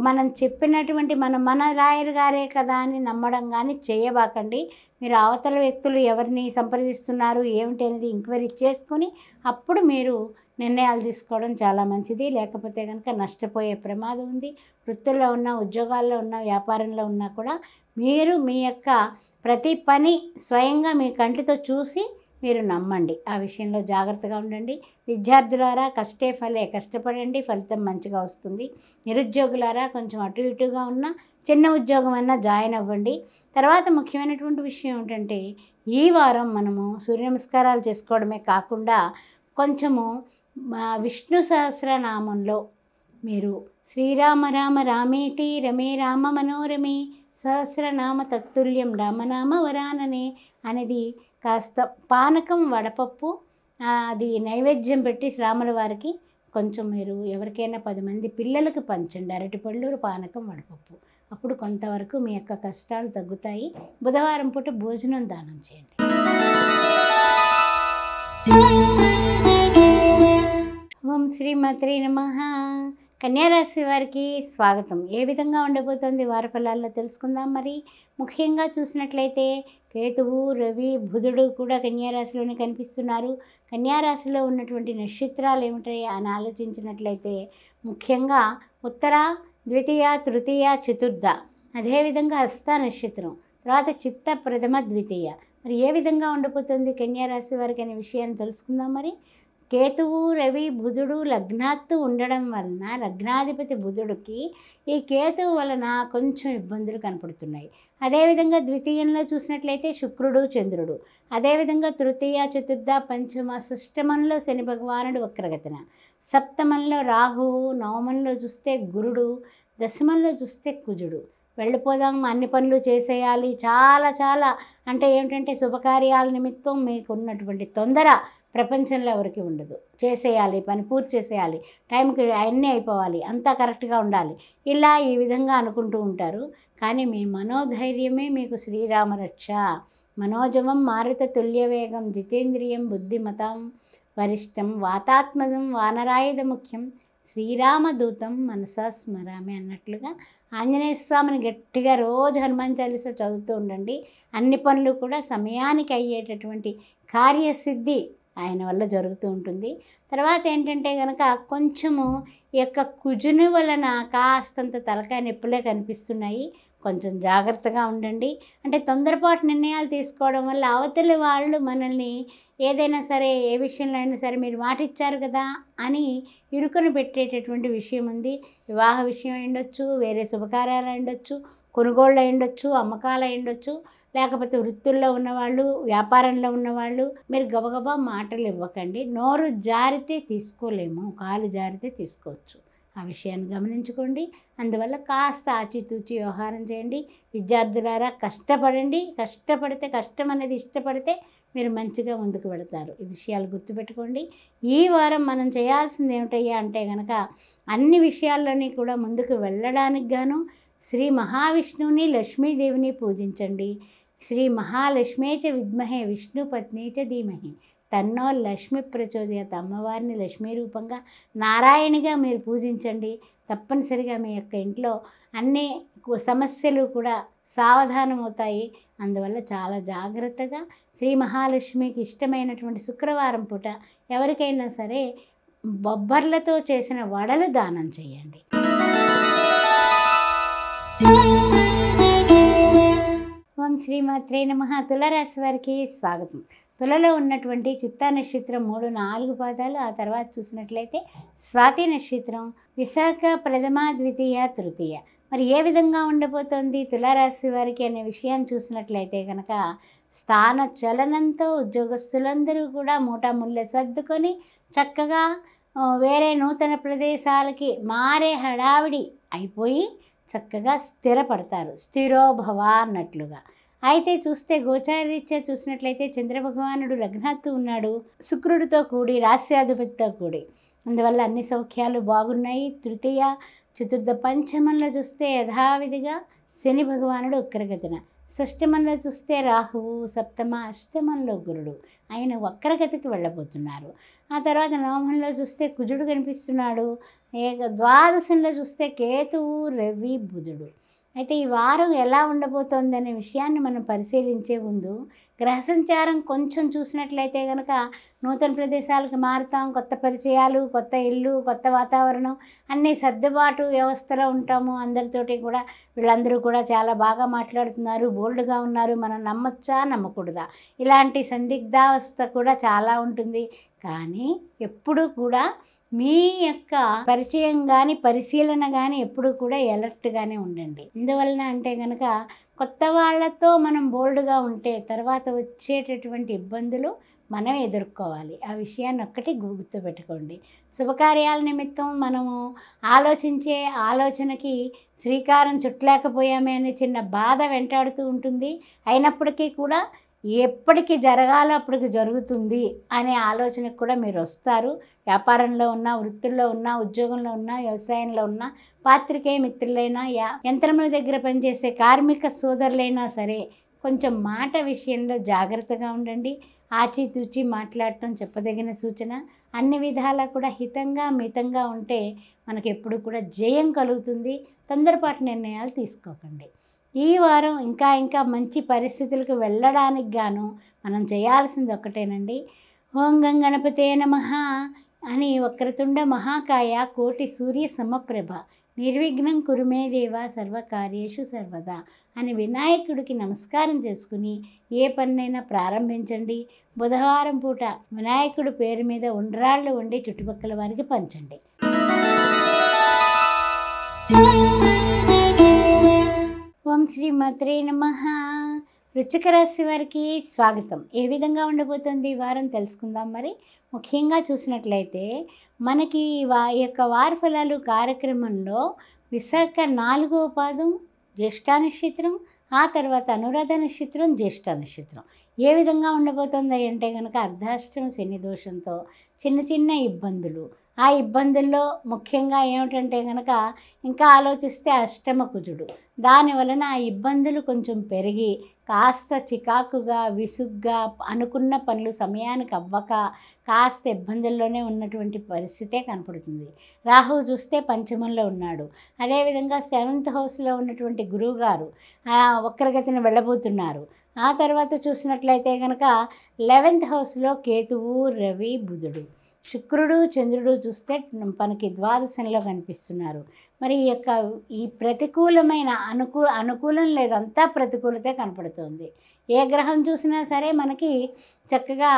మనం చెప్పినటువంటి మన లాయర్ గారే కదా అని నమ్మడం కానీ చేయబాకండి. మీరు అవతల వ్యక్తులు ఎవరిని సంప్రదిస్తున్నారు ఏమిటి అనేది ఎంక్వైరీ చేసుకొని అప్పుడు మీరు నిర్ణయాలు తీసుకోవడం చాలా మంచిది. లేకపోతే కనుక నష్టపోయే ప్రమాదం ఉంది. వృత్తుల్లో ఉన్న, ఉద్యోగాల్లో ఉన్న, వ్యాపారంలో ఉన్నా కూడా మీరు మీ యొక్క ప్రతి పని స్వయంగా మీ కంటితో చూసి మీరు నమ్మండి. ఆ విషయంలో జాగ్రత్తగా ఉండండి. విద్యార్థులారా, కష్టపడండి, ఫలితం మంచిగా వస్తుంది. నిరుద్యోగులారా, కొంచెం అటు ఇటుగా ఉన్న చిన్న ఉద్యోగం అయినా జాయిన్ అవ్వండి. తర్వాత ముఖ్యమైనటువంటి విషయం ఏంటంటే ఈ వారం మనము సూర్య నమస్కారాలు చేసుకోవడమే కాకుండా కొంచెము విష్ణు సహస్రనామంలో మీరు శ్రీరామ రామ రామేతి రమే రామ మనోరమే సహస్రనామ తత్తుల్యం రామనామ వరాననే అనేది కాస్త పానకం వడపప్పు అది నైవేద్యం పెట్టి శ్రామల వారికి కొంచెం మీరు ఎవరికైనా 10 మంది పిల్లలకు పంచండి. అరటిపళ్ళు పానకం వడపప్పు. అప్పుడు కొంతవరకు మీ యొక్క కష్టాలు తగ్గుతాయి. బుధవారం పూట భోజనం దానం చేయండి. ఓం శ్రీమాత్రే నమః. కన్యారాశి వారికి స్వాగతం. ఏ విధంగా ఉండబోతోంది వార ఫలాల్లో తెలుసుకుందాం. మరి ముఖ్యంగా చూసినట్లయితే కేతువు, రవి, బుధుడు కూడా కన్యారాశిలోనే కనిపిస్తున్నారు. కన్యారాశిలో ఉన్నటువంటి నక్షత్రాలు ఏమిటాయి అని ఆలోచించినట్లయితే ముఖ్యంగా ఉత్తర, ద్వితీయ, తృతీయ, చతుర్థ, అదేవిధంగా హస్త నక్షత్రం, తర్వాత చిత్త, ప్రథమ, ద్వితీయ. మరి ఏ విధంగా ఉండబోతుంది కన్యారాశి వారికి అనే విషయాన్ని తెలుసుకుందాం. మరి కేతువు, రవి, బుధుడు లగ్నాత్తు ఉండడం వలన లగ్నాధిపతి బుధుడికి ఈ కేతువు వలన కొంచెం ఇబ్బందులు కనపడుతున్నాయి. అదేవిధంగా ద్వితీయంలో చూసినట్లయితే శుక్రుడు, చంద్రుడు, అదేవిధంగా తృతీయ, చతుర్థ, పంచమ, షష్టమంలో శని భగవానుడు వక్రగతిన, సప్తమంలో రాహువు, నవమంలో చూస్తే గురుడు, దశమంలో చూస్తే కుజుడు. వెళ్ళిపోదాం, అన్ని పనులు చేసేయాలి, చాలా అంటే ఏమిటంటే శుభకార్యాల నిమిత్తం మీకు ఉన్నటువంటి తొందర ప్రపంచంలో ఎవరికి ఉండదు. చేసేయాలి, పని పూర్తి చేసేయాలి, టైంకి అన్నీ అయిపోవాలి, అంతా కరెక్ట్గా ఉండాలి, ఇలా ఈ విధంగా అనుకుంటూ ఉంటారు. కానీ మీ మనోధైర్యమే మీకు శ్రీరామ రక్ష. మనోజవం మారుత తుల్యవేగం జితేంద్రియం బుద్ధిమతాం వరిష్టం వాతాత్మజం వానరాయుధ ముఖ్యం శ్రీరామదూతం మనసా స్మరామి అన్నట్లుగా ఆంజనేయ స్వామిని గట్టిగా రోజు హనుమాన్ చాలీసా చదువుతూ ఉండండి. అన్ని పనులు కూడా సమయానికి అయ్యేటటువంటి కార్యసిద్ధి ఆయన వల్ల జరుగుతూ ఉంటుంది. తర్వాత ఏంటంటే కనుక కొంచెము ఈ యొక్క కుజుని వలన కాస్తంత తలకాయ నొప్పులే కనిపిస్తున్నాయి. కొంచెం జాగ్రత్తగా ఉండండి. అంటే తొందరపాటు నిర్ణయాలు తీసుకోవడం వల్ల అవతలి వాళ్ళు మనల్ని ఏదైనా సరే, ఏ విషయంలో అయినా సరే మీరు మాట ఇచ్చారు కదా అని ఇరుకుని పెట్టేటటువంటి విషయం ఉంది. వివాహ విషయం అయ్యుండొచ్చు, వేరే శుభకార్యాలు అయ్యుండొచ్చు, కొనుగోళ్ళు అయ్యుండొచ్చు, అమ్మకాలు అయ్యుండొచ్చు, లేకపోతే వృత్తుల్లో ఉన్నవాళ్ళు, వ్యాపారంలో ఉన్నవాళ్ళు మీరు గబగబా మాటలు ఇవ్వకండి. నోరు జారితే తీసుకోలేము, కాలు జారితే తీసుకోవచ్చు. ఆ విషయాన్ని గమనించుకోండి. అందువల్ల కాస్త ఆచితూచి వ్యవహారం చేయండి. విద్యార్థులారా కష్టపడండి. కష్టపడితే, కష్టం అనేది ఇష్టపడితే మీరు మంచిగా ముందుకు వెళతారు. ఈ విషయాలు గుర్తుపెట్టుకోండి. ఈ వారం మనం చేయాల్సింది ఏమిటయ్యా అంటే కనుక అన్ని విషయాల్లోని కూడా ముందుకు వెళ్ళడానికి గాను శ్రీ మహావిష్ణువుని, లక్ష్మీదేవిని పూజించండి. శ్రీ మహాలక్ష్మీచ విద్మహే విష్ణు పత్నీచ ధీమహి తన్నో లక్ష్మి ప్రచోదయాత్. అమ్మవారిని లక్ష్మీ రూపంగా, నారాయణిగా మీరు పూజించండి. తప్పనిసరిగా మీ యొక్క ఇంట్లో అన్ని సమస్యలు కూడా సావధానమవుతాయి. అందువల్ల చాలా జాగ్రత్తగా శ్రీ మహాలక్ష్మికి ఇష్టమైనటువంటి శుక్రవారం పూట ఎవరికైనా సరే బొబ్బర్లతో చేసిన వడలు దానం చేయండి. ఓం శ్రీమాత్రే నమః. తులారాశి వారికి స్వాగతం. తులలో ఉన్నటువంటి చిత్తా నక్షత్రం 3, 4 పాదాలు. ఆ తర్వాత చూసినట్లయితే స్వాతి నక్షత్రం, విశాఖ, ప్రథమ, ద్వితీయ, తృతీయ. మరి ఏ విధంగా ఉండబోతోంది తులారాశి వారికి అనే విషయాన్ని చూసినట్లయితే కనుక స్థాన చలనంతో ఉద్యోగస్తులందరూ కూడా మూటాముళ్ళ సర్దుకొని చక్కగా వేరే నూతన ప్రదేశాలకి మారే హడావిడి అయిపోయి చక్కగా స్థిరపడతారు. స్థిరోభవ అన్నట్లుగా. అయితే చూస్తే గోచారరీత్యా చూసినట్లయితే చంద్రభగవానుడు లగ్నాత్తు ఉన్నాడు, శుక్రుడితో కూడి, రాస్యాధిపతితో కూడి. అందువల్ల అన్ని సౌఖ్యాలు బాగున్నాయి. తృతీయ, చతుర్థ, పంచమంలో చూస్తే యథావిధిగా శని భగవానుడు వక్రగతిన, షష్టమంలో చూస్తే రాహువు, సప్తమ, అష్టమంలో గురుడు ఆయన వక్రగతికి వెళ్ళబోతున్నారు. ఆ తర్వాత నవమంలో చూస్తే కుజుడు కనిపిస్తున్నాడు. ద్వాదశంలో చూస్తే కేతువు, రవి, బుధుడు. అయితే ఈ వారం ఎలా ఉండబోతోంది అనే విషయాన్ని మనం పరిశీలించే ముందు గ్రహ సంచారం కొంచెం చూసినట్లయితే కనుక నూతన ప్రదేశాలకు మారుతాం, కొత్త పరిచయాలు, కొత్త ఇల్లు, కొత్త వాతావరణం, అన్నీ సర్దుబాటు వ్యవస్థలో ఉంటాము. అందరితోటి కూడా వీళ్ళందరూ కూడా చాలా బాగా మాట్లాడుతున్నారు, బోల్డ్గా ఉన్నారు, మనం నమ్మచ్చా నమ్మకూడదా, ఇలాంటి సందిగ్ధావస్థ కూడా చాలా ఉంటుంది. కానీ ఎప్పుడూ కూడా మీ యొక్క పరిచయం కానీ పరిశీలన కానీ ఎప్పుడు కూడా ఎలర్ట్గానే ఉండండి. ఎందువలన అంటే కనుక కొత్త వాళ్ళతో మనం బోల్డ్గా ఉంటే తర్వాత వచ్చేటటువంటి ఇబ్బందులు మనం ఎదుర్కోవాలి. ఆ విషయాన్ని ఒక్కటి గుర్తుపెట్టుకోండి. శుభకార్యాల నిమిత్తం మనము ఆలోచించే ఆలోచనకి శ్రీకారం చుట్టలేకపోయామే అనే చిన్న బాధ వెంటాడుతూ ఉంటుంది. అయినప్పటికీ కూడా ఎప్పటికి జరగాలో అప్పటికి జరుగుతుంది అనే ఆలోచనకు కూడా మీరు వస్తారు. వ్యాపారంలో ఉన్నా, వృత్తుల్లో ఉన్నా, ఉద్యోగంలో ఉన్నా, వ్యవసాయంలో ఉన్నా, పాత్రికేయ మిత్రులైనా, యంత్రముల దగ్గర పనిచేసే కార్మిక సోదరులైనా సరే కొంచెం మాట విషయంలో జాగ్రత్తగా ఉండండి. ఆచితూచి మాట్లాడటం చెప్పదగిన సూచన. అన్ని విధాలా కూడా హితంగా మితంగా ఉంటే మనకి ఎప్పుడు కూడా జయం కలుగుతుంది. తొందరపాటు నిర్ణయాలు తీసుకోకండి. ఈ వారం ఇంకా మంచి పరిస్థితులకు వెళ్ళడానికి గాను మనం చేయాల్సింది ఒక్కటేనండి. ఓం గం గణపతే నమః అని వక్రతుండ మహాకాయ కోటి సూర్య సమప్రభ నిర్విఘ్నం కురుమే దేవ సర్వకార్యేషు సర్వదా అని వినాయకుడికి నమస్కారం చేసుకుని ఏ పన్నైనా ప్రారంభించండి. బుధవారం పూట వినాయకుడి పేరు మీద ఉండ్రాళ్ళు వండి చుట్టుపక్కల వారికి పంచండి. ఓం శ్రీ మాత్రే నమః. వృశ్చిక రాశి వారికి స్వాగతం. ఏ విధంగా ఉండబోతుంది ఈ వారం తెలుసుకుందాం. మరి ముఖ్యంగా చూసినట్లయితే మనకి ఈ యొక్క వార ఫలాలు కార్యక్రమంలో విశాఖ 4వ పాదం జ్యేష్ఠ నక్షత్రం, ఆ తర్వాత అనురాధ నక్షత్రం, జ్యేష్ఠ నక్షత్రం ఏ విధంగా ఉండబోతుంది అంటే కనుక అర్ధాష్టమ శని దోషంతో చిన్న ఇబ్బందులు. ఆ ఇబ్బందుల్లో ముఖ్యంగా ఏమిటంటే కనుక ఇంకా ఆలోచిస్తే అష్టమ కుజుడు. దానివలన ఆ ఇబ్బందులు కొంచెం పెరిగి కాస్త చికాకుగా, విసుగ్గా, అనుకున్న పనులు సమయానికి అవ్వక కాస్త ఇబ్బందుల్లోనే ఉన్నటువంటి పరిస్థితే కనపడుతుంది. రాహువు చూస్తే పంచమంలో ఉన్నాడు. అదేవిధంగా 7th హౌస్లో ఉన్నటువంటి గురువుగారు వక్రగతిని వెళ్ళబోతున్నారు. ఆ తర్వాత చూసినట్లయితే కనుక 11th హౌస్లో కేతువు, రవి, బుధుడు, శుక్రుడు, చంద్రుడు చూస్తే మనకి ద్వాదశంలో కనిపిస్తున్నారు. మరి ఈ ప్రతికూలమైన అనుకూలం లేదంతా ప్రతికూలతే కనపడుతుంది. ఏ గ్రహం చూసినా సరే మనకి చక్కగా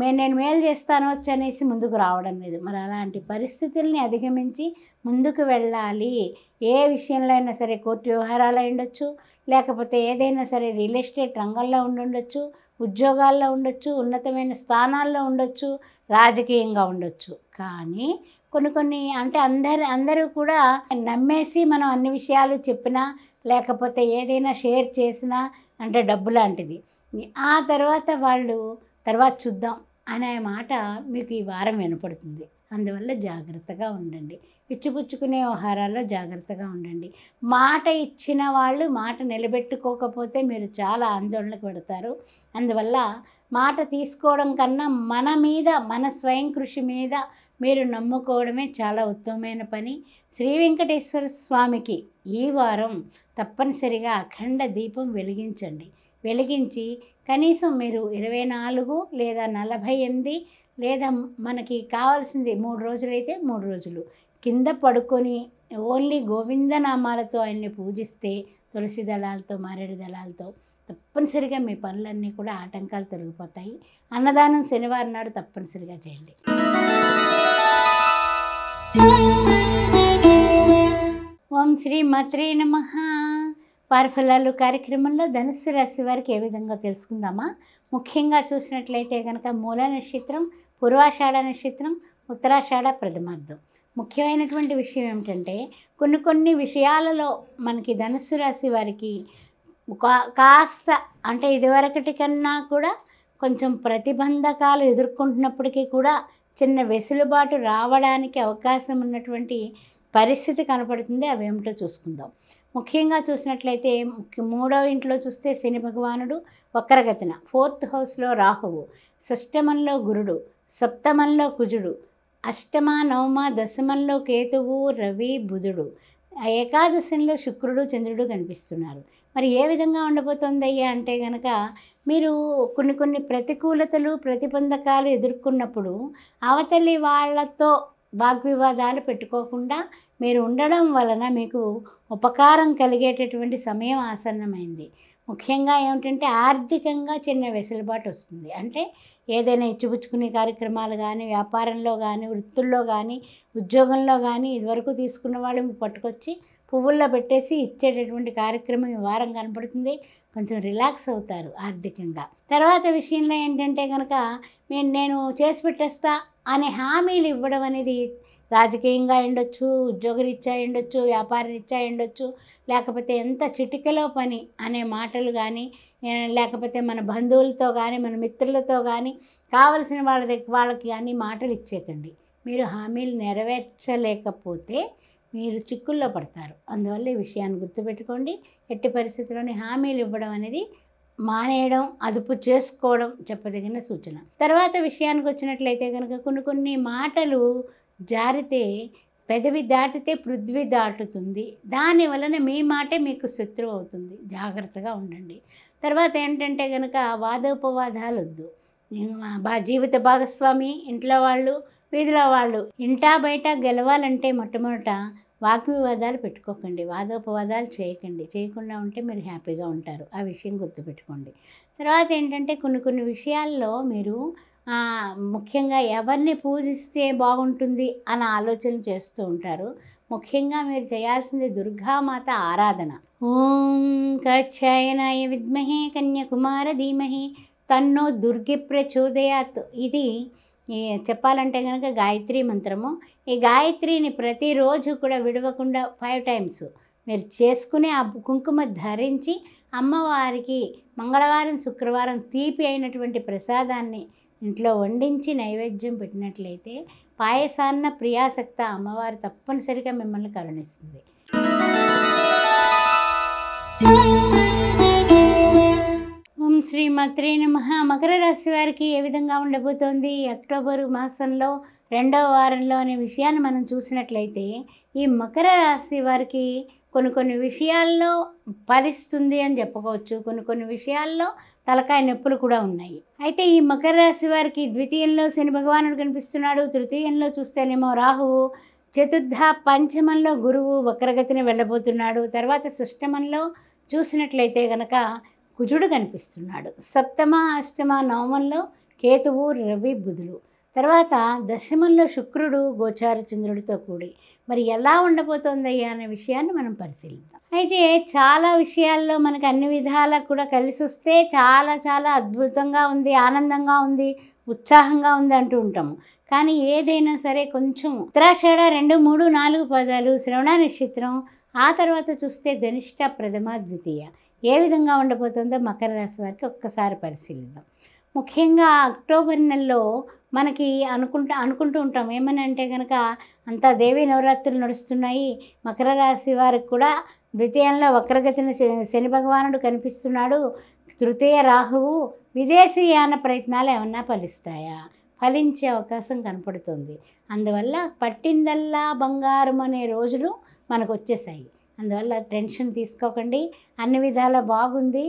నేను మేలు చేస్తాను అనేసి ముందుకు రావడం లేదు. మరి అలాంటి పరిస్థితుల్ని అధిగమించి ముందుకు వెళ్ళాలి. ఏ విషయంలో అయినా సరే కోర్టు వ్యవహారాలు ఉండొచ్చు, లేకపోతే ఏదైనా సరే రియల్ ఎస్టేట్ రంగంలో ఉండొచ్చు, ఉద్యోగాల్లో ఉండొచ్చు, ఉన్నతమైన స్థానాల్లో ఉండొచ్చు, రాజకీయంగా ఉండొచ్చు. కానీ కొన్ని అంటే అందరూ కూడా నమ్మేసి మనం అన్ని విషయాలు చెప్పినా, లేకపోతే ఏదైనా షేర్ చేసినా అంటే డబ్బు లాంటిది, ఆ తర్వాత తర్వాత చూద్దాం అనే మాట మీకు ఈ వారం వినపడుతుంది. అందువల్ల జాగ్రత్తగా ఉండండి. ఇచ్చిపుచ్చుకునే వ్యవహారాల్లో జాగ్రత్తగా ఉండండి. మాట ఇచ్చిన వాళ్ళు మాట నిలబెట్టుకోకపోతే మీరు చాలా ఆందోళనకు పెడతారు. అందువల్ల మాట తీసుకోవడం కన్నా మన స్వయం కృషి మీద మీరు నమ్ముకోవడమే చాలా ఉత్తమమైన పని. శ్రీ వెంకటేశ్వర స్వామికి ఈ వారం తప్పనిసరిగా అఖండ దీపం వెలిగించి కనీసం మీరు 24 లేదా 48 లేదా మనకి కావాల్సింది 3 రోజులైతే 3 రోజులు కింద పడుకొని ఓన్లీ గోవిందనామాలతో ఆయన్ని పూజిస్తే, తులసి దళాలతో, మారేడు దళాలతో తప్పనిసరిగా మీ పనులన్నీ కూడా ఆటంకాలు తొలగిపోతాయి. అన్నదానం శనివారం నాడు తప్పనిసరిగా చేయండి. ఓం శ్రీ మాత్రే నమః. వారఫలాలు కార్యక్రమంలో ధనుస్సు రాశి వారికి ఏ విధంగా తెలుసుకుందామా. ముఖ్యంగా చూసినట్లయితే కనుక మూల నక్షత్రం, పూర్వాషాఢ నక్షత్రం, ఉత్తరాషాఢ ప్రథమార్థం. ముఖ్యమైనటువంటి విషయం ఏమిటంటే కొన్ని విషయాలలో మనకి ధనుస్సు రాశి వారికి కాస్త అంటే ఇదివరకటి కన్నా కూడా కొంచెం ప్రతిబంధకాలు ఎదుర్కొంటున్నప్పటికీ కూడా చిన్న వెసులుబాటు రావడానికి అవకాశం ఉన్నటువంటి పరిస్థితి కనపడుతుంది. అవేమిటో చూసుకుందాం. ముఖ్యంగా చూసినట్లయితే 3వ ఇంట్లో చూస్తే శని భగవానుడు వక్రగతిన, 4th హౌస్లో రాహువు, షష్టమంలో గురుడు, సప్తమంలో కుజుడు, అష్టమ, నవమ, దశమంలో కేతువు, రవి, బుధుడు, ఏకాదశంలో శుక్రుడు, చంద్రుడు కనిపిస్తున్నారు. మరి ఏ విధంగా ఉండబోతుందయ్యా అంటే కనుక మీరు కొన్ని ప్రతికూలతలు, ప్రతిబంధకాలు ఎదుర్కొన్నప్పుడు అవతలి వాళ్ళతో వాగ్వివాదాలు పెట్టుకోకుండా మీరు ఉండడం వలన మీకు ఉపకారం కలిగేటటువంటి సమయం ఆసన్నమైంది. ముఖ్యంగా ఏమిటంటే ఆర్థికంగా చిన్న వెసులుబాటు వస్తుంది. అంటే ఏదైనా ఇచ్చిపుచ్చుకునే కార్యక్రమాలు కానీ, వ్యాపారంలో కానీ, వృత్తుల్లో కానీ, ఉద్యోగంలో కానీ ఇదివరకు తీసుకున్న వాళ్ళు మీకు పట్టుకొచ్చి పువ్వుల్లో పెట్టేసి ఇచ్చేటటువంటి కార్యక్రమం ఈ వారం కనపడుతుంది. కొంచెం రిలాక్స్ అవుతారు ఆర్థికంగా. తర్వాత విషయంలో ఏంటంటే కనుక నేను చేసి పెట్టేస్తా అనే హామీలు ఇవ్వడం అనేది రాజకీయంగా ఉండొచ్చు, ఉద్యోగరీత్యా ఉండొచ్చు, వ్యాపారరీత్యా ఉండొచ్చు, లేకపోతే ఎంత చిటికెలో పని అనే మాటలు కానీ, లేకపోతే మన బంధువులతో కానీ, మన మిత్రులతో కానీ, కావలసిన వాళ్ళకి కానీ మాటలు ఇచ్చేకండి. మీరు హామీలు నెరవేర్చలేకపోతే మీరు చిక్కుల్లో పడతారు. అందువల్ల ఈ విషయాన్ని గుర్తుపెట్టుకోండి. ఎట్టి పరిస్థితుల్లోని హామీలు ఇవ్వడం అనేది మానేయడం, అదుపు చేసుకోవడం చెప్పదగిన సూచన. తర్వాత విషయానికి వచ్చినట్లయితే కనుక కొన్ని మాటలు జారితే పెదవి దాటితే పృథ్వీ దాటుతుంది. దాని వలన మీ మాటే మీకు శత్రువు అవుతుంది. జాగ్రత్తగా ఉండండి. తర్వాత ఏంటంటే కనుక వాదోపవాదాలు వద్దు. జీవిత భాగస్వామి, ఇంట్లో వాళ్ళు, వీధిలో వాళ్ళు, ఇంటా బయట గెలవాలంటే మొట్టమొదట వాగ్వివాదాలు పెట్టుకోకండి. వాదోపవాదాలు చేయకుండా ఉంటే మీరు హ్యాపీగా ఉంటారు. ఆ విషయం గుర్తుపెట్టుకోండి. తర్వాత ఏంటంటే కొన్ని విషయాల్లో మీరు ముఖ్యంగా ఎవరిని పూజిస్తే బాగుంటుంది అన్న ఆలోచన చేస్తూ ఉంటారు. ముఖ్యంగా మీరు చేయాల్సింది దుర్గామాత ఆరాధన. ఓం కాత్యాయనాయ విద్మహే కన్యాకుమార ధీమహి తన్నో దుర్గి ప్రచోదయాత్. ఇది చెప్పాలంటే కనుక గాయత్రి మంత్రము. ఈ గాయత్రిని ప్రతిరోజు కూడా విడవకుండా 5 times మీరు చేసుకుని ఆ కుంకుమ ధరించి అమ్మవారికి మంగళవారం, శుక్రవారం తీపి అయినటువంటి ప్రసాదాన్ని ఇంట్లో వండించి నైవేద్యం పెట్టినట్లయితే పాయసాన్న ప్రియాసక్త అమ్మవారు తప్పనిసరిగా మిమ్మల్ని కరుణిస్తుంది. ఓం శ్రీ మాత్రే నమః. మకర రాశి వారికి ఏ విధంగా ఉండబోతోంది అక్టోబర్ మాసంలో 2వ వారంలో అనే విషయాన్ని మనం చూసినట్లయితే, ఈ మకర రాశి వారికి కొన్ని విషయాల్లో ఫలిస్తుంది అని చెప్పుకోవచ్చు. కొన్ని విషయాల్లో తలకాయ నొప్పులు కూడా ఉన్నాయి. అయితే ఈ మకర రాశి వారికి ద్వితీయంలో శని భగవానుడు కనిపిస్తున్నాడు. తృతీయంలో చూస్తేనేమో రాహువు, చతుర్థ పంచమంలో గురువు వక్రగతిని వెళ్ళబోతున్నాడు. తర్వాత షష్టమంలో చూసినట్లయితే కనుక కుజుడు కనిపిస్తున్నాడు. సప్తమ, అష్టమ, నవమంలో కేతువు, రవి, బుధుడు. తర్వాత దశమంలో శుక్రుడు గోచార చంద్రుడితో కూడి మరి ఎలా ఉండబోతోందయ్యా అనే విషయాన్ని మనం పరిశీలిద్దాం. అయితే చాలా విషయాల్లో మనకు అన్ని విధాలా కూడా కలిసి వస్తే చాలా అద్భుతంగా ఉంది, ఆనందంగా ఉంది, ఉత్సాహంగా ఉంది అంటూ ఉంటాము. కానీ ఏదైనా సరే కొంచెం ఉత్తరాషాఢ 2, 3, 4 పాదాలు, శ్రవణ నక్షత్రం, ఆ తర్వాత చూస్తే ధనిష్ట, ప్రథమ, ద్వితీయ ఏ విధంగా ఉండబోతుందో మకర రాశి వారికి ఒక్కసారి పరిశీలిద్దాం. ముఖ్యంగా అక్టోబర్ నెలలో మనకి అనుకుంటూ ఉంటాం ఏమని అంటే కనుక అంతా దేవీ నవరాత్రులు నడుస్తున్నాయి. మకర రాశి వారికి కూడా ద్వితీయంలో వక్రగతిన శని భగవానుడు కనిపిస్తున్నాడు. తృతీయ రాహువు. విదేశీయాన ప్రయత్నాలు ఏమన్నా ఫలిస్తాయా? ఫలించే అవకాశం కనపడుతుంది. అందువల్ల పట్టిందల్లా బంగారం అనే రోజులు మనకు వచ్చేసాయి. అందువల్ల టెన్షన్ తీసుకోకండి. అన్ని విధాల బాగుంది.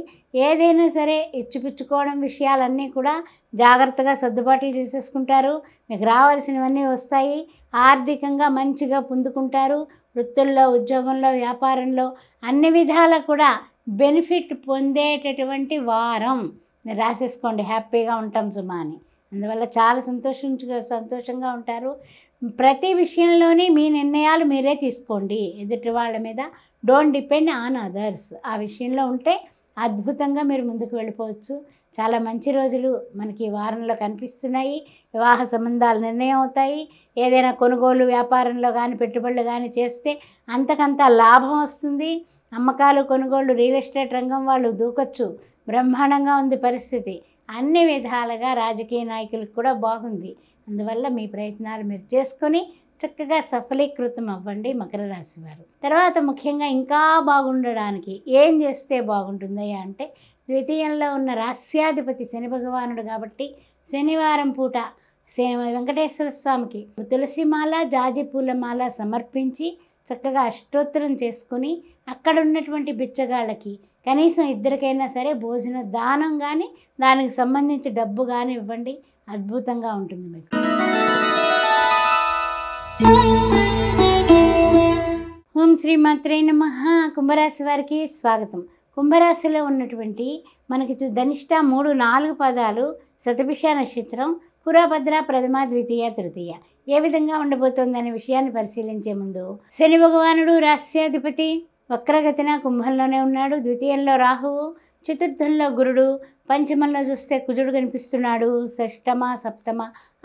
ఏదైనా సరే ఇచ్చిపుచ్చుకోవడం విషయాలన్నీ కూడా జాగ్రత్తగా సర్దుబాట్లు చేసేసుకుంటారు. మీకు రావాల్సినవన్నీ వస్తాయి. ఆర్థికంగా మంచిగా పొందుకుంటారు. వృత్తుల్లో, ఉద్యోగంలో, వ్యాపారంలో అన్ని విధాల కూడా బెనిఫిట్ పొందేటటువంటి వారం. మీరు రాసేసుకోండి, హ్యాపీగా ఉంటాం సుమా అని. అందువల్ల చాలా సంతోషంగా ఉంటారు. ప్రతి విషయంలోని మీ నిర్ణయాలు మీరే తీసుకోండి. ఎదుటి వాళ్ళ మీద డోంట్ డిపెండ్ ఆన్ అదర్స్. ఆ విషయంలో ఉంటే అద్భుతంగా మీరు ముందుకు వెళ్ళిపోవచ్చు. చాలా మంచి రోజులు మనకి ఈ వారంలో కనిపిస్తున్నాయి. వివాహ సంబంధాలు నిర్ణయం అవుతాయి. ఏదైనా కొనుగోలు వ్యాపారంలో కానీ పెట్టుబడులు కానీ చేస్తే అంతకంత లాభం వస్తుంది. అమ్మకాలు, కొనుగోళ్ళు, రియల్ ఎస్టేట్ రంగం వాళ్ళు దూకొచ్చు. బ్రహ్మాండంగా ఉంది పరిస్థితి. అన్ని విధాలుగా రాజకీయ నాయకులకు కూడా బాగుంది. అందువల్ల మీ ప్రయత్నాలు మీరు చేసుకొని చక్కగా సఫలీకృతం అవ్వండి మకర రాశి వారు. తర్వాత ముఖ్యంగా ఇంకా బాగుండడానికి ఏం చేస్తే బాగుంటుందయ్యా అంటే, ద్వితీయంలో ఉన్న రాస్యాధిపతి శని భగవానుడు కాబట్టి శనివారం పూట వెంకటేశ్వర స్వామికి తులసిమాల, జాజి పూలమాల సమర్పించి చక్కగా అష్టోత్తరం చేసుకుని అక్కడ ఉన్నటువంటి బిచ్చగాళ్ళకి కనీసం 2కైనా సరే భోజన దానం కానీ దానికి సంబంధించి డబ్బు కానీ ఇవ్వండి. అద్భుతంగా ఉంటుంది మీకు. ఓం శ్రీ మాత్రే నమః. కుంభరాశి వారికి స్వాగతం. కుంభరాశిలో ఉన్నటువంటి మనకి ధనిష్ట 3, 4 పాదాలు, శతభిష నక్షత్రం, పురభద్ర, ప్రథమ, ద్వితీయ, తృతీయ ఏ విధంగా ఉండబోతోందనే విషయాన్ని పరిశీలించే ముందు, శని భగవానుడు రాస్యాధిపతి వక్రగతిన కుంభంలోనే ఉన్నాడు. ద్వితీయంలో రాహువు, చతుర్థంలో గురుడు, పంచమంలో చూస్తే కుజుడు కనిపిస్తున్నాడు. షష్టమ సప్తమ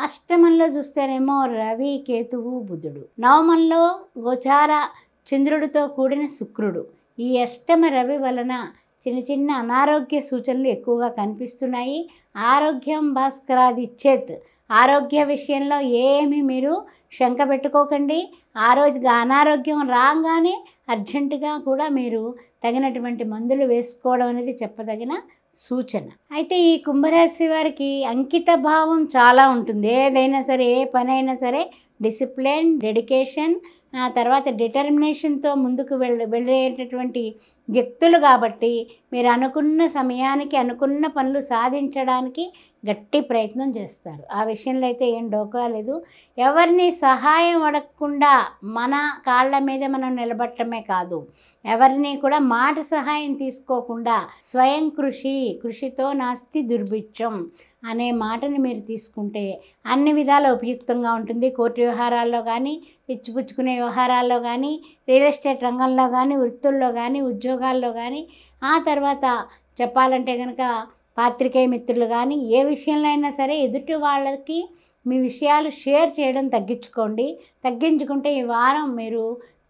అష్టమంలో చూస్తేనేమో రవి కేతువు బుధుడు, నవమంలో గోచార చంద్రుడితో కూడిన శుక్రుడు. ఈ అష్టమ రవి వలన చిన్న చిన్న అనారోగ్య సూచనలు ఎక్కువగా కనిపిస్తున్నాయి. ఆరోగ్యం భాస్కరాదిచ్చేత్, ఆరోగ్య విషయంలో ఏమి మీరు శంక పెట్టుకోకండి. ఆ రోజుగా అనారోగ్యం రాగానే అర్జెంటుగా కూడా మీరు తగినటువంటి మందులు వేసుకోవడం అనేది చెప్పదగిన సూచన. అయితే ఈ కుంభరాశి వారికి అంకిత భావం చాలా ఉంటుంది. ఏదైనా సరే, ఏ పనైనా సరే డిసిప్లిన్, డెడికేషన్, తర్వాత డిటర్మినేషన్తో ముందుకు వెళ్ళేటటువంటి వ్యక్తులు కాబట్టి మీరు అనుకున్న సమయానికి అనుకున్న పనులు సాధించడానికి గట్టి ప్రయత్నం చేస్తారు. ఆ విషయంలో అయితే ఏం డోకా లేదు. ఎవరిని సహాయం అడగకుండా మన కాళ్ళ మీద మనం నిలబడటమే కాదు, ఎవరిని కూడా మాట సహాయం తీసుకోకుండా స్వయం కృషితో నాస్తి దుర్భిక్షం అనే మాటని మీరు తీసుకుంటే అన్ని విధాల ఉపయుక్తంగా ఉంటుంది. కోర్టు వ్యవహారాల్లో కానీ, ఇచ్చిపుచ్చుకునే వ్యవహారాల్లో కానీ, రియల్ ఎస్టేట్ రంగంలో కానీ, వృత్తుల్లో కానీ, ఉద్యోగాల్లో కానీ, ఆ తర్వాత చెప్పాలంటే కనుక పాత్రికేయ మిత్రులు కానీ, ఏ విషయంలో అయినా సరే ఎదుటి వాళ్ళకి మీ విషయాలు షేర్ చేయడం తగ్గించుకుంటే ఈ వారం మీరు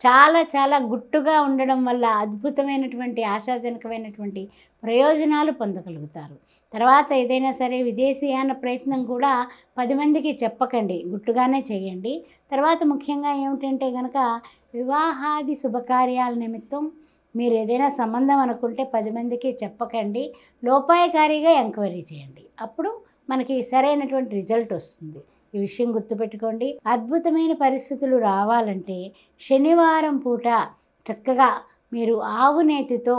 చాలా చాలా గుట్టుగా ఉండడం వల్ల అద్భుతమైనటువంటి ఆశాజనకమైనటువంటి ప్రయోజనాలు పొందగలుగుతారు. తర్వాత ఏదైనా సరే విదేశీయాన ప్రయత్నం కూడా 10 మందికి చెప్పకండి, గుట్టుగానే చేయండి. తర్వాత ముఖ్యంగా ఏమిటంటే కనుక వివాహాది శుభకార్యాల నిమిత్తం మీరు ఏదైనా సంబంధం అనుకుంటే 10 మందికి చెప్పకండి, లోపాయకారిగా ఎంక్వైరీ చేయండి. అప్పుడు మనకి సరైనటువంటి రిజల్ట్ వస్తుంది. ఈ విషయం గుర్తుపెట్టుకోండి. అద్భుతమైన పరిస్థితులు రావాలంటే శనివారం పూట చక్కగా మీరు ఆవు నేతితో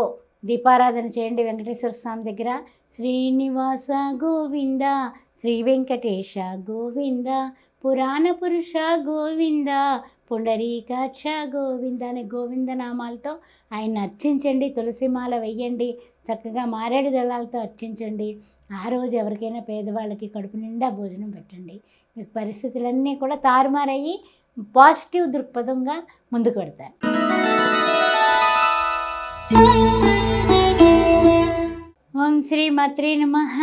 దీపారాధన చేయండి వెంకటేశ్వర స్వామి దగ్గర. శ్రీనివాస గోవింద, శ్రీ వెంకటేశ గోవింద, పురాణ పురుష గోవింద, పుండరీకాక్ష గోవింద అనే గోవింద నామాలతో ఆయన అర్చించండి. తులసిమాల వెయ్యండి, చక్కగా మారేడు దళాలతో అర్చించండి. ఆ రోజు ఎవరికైనా పేదవాళ్ళకి కడుపు నిండా భోజనం పెట్టండి. మీకు పరిస్థితులన్నీ కూడా తారుమారయ్యి పాజిటివ్ దృక్పథంగా ముందుకు పెడతారు. ఓం శ్రీ మాత్రే నమః.